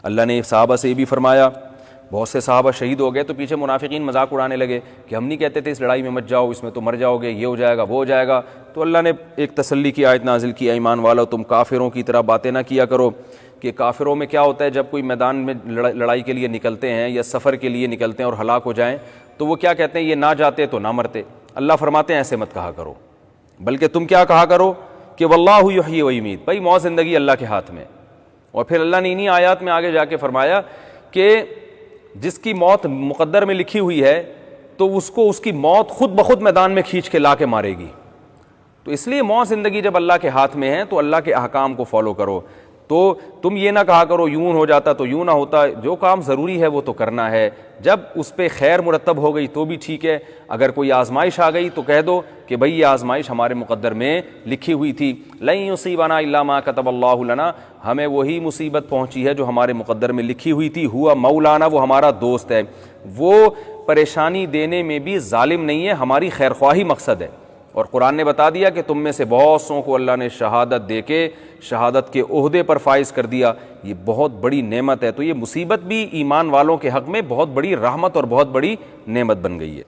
اللہ نے صحابہ سے یہ بھی فرمایا، بہت سے صحابہ شہید ہو گئے تو پیچھے منافقین مذاق اڑانے لگے کہ ہم نہیں کہتے تھے اس لڑائی میں مت جاؤ، اس میں تو مر جاؤ گے، یہ ہو جائے گا وہ ہو جائے گا. تو اللہ نے ایک تسلی کی آیت نازل کی، ایمان والو تم کافروں کی طرح باتیں نہ کیا کرو. کہ کافروں میں کیا ہوتا ہے، جب کوئی میدان میں لڑائی کے لیے نکلتے ہیں یا سفر کے لیے نکلتے ہیں اور ہلاک ہو جائیں تو وہ کیا کہتے ہیں، یہ نہ جاتے تو نہ مرتے. اللہ فرماتے ہیں ایسے مت کہا کرو، بلکہ تم کیا کہا کرو کہ واللہ یحیی و یمیت، بھائی موت زندگی اللہ کے ہاتھ میں. اور پھر اللہ نے انہی آیات میں آگے جا کے فرمایا کہ جس کی موت مقدر میں لکھی ہوئی ہے تو اس کو اس کی موت خود بخود میدان میں کھینچ کے لا کے مارے گی. تو اس لیے موت زندگی جب اللہ کے ہاتھ میں ہے تو اللہ کے احکام کو فالو کرو. تو تم یہ نہ کہا کرو یوں ہو جاتا تو یوں نہ ہوتا، جو کام ضروری ہے وہ تو کرنا ہے. جب اس پہ خیر مرتب ہو گئی تو بھی ٹھیک ہے، اگر کوئی آزمائش آ گئی تو کہہ دو کہ بھئی یہ آزمائش ہمارے مقدر میں لکھی ہوئی تھی. لن یصیبنا الا ما کتب اللہ لنا، ہمیں وہی مصیبت پہنچی ہے جو ہمارے مقدر میں لکھی ہوئی تھی. ہوا مولانا، وہ ہمارا دوست ہے، وہ پریشانی دینے میں بھی ظالم نہیں ہے، ہماری خیر خواہی مقصد ہے. اور قرآن نے بتا دیا کہ تم میں سے بہت سوں کو اللہ نے شہادت دے کے شہادت کے عہدے پر فائز کر دیا. یہ بہت بڑی نعمت ہے. تو یہ مصیبت بھی ایمان والوں کے حق میں بہت بڑی رحمت اور بہت بڑی نعمت بن گئی ہے.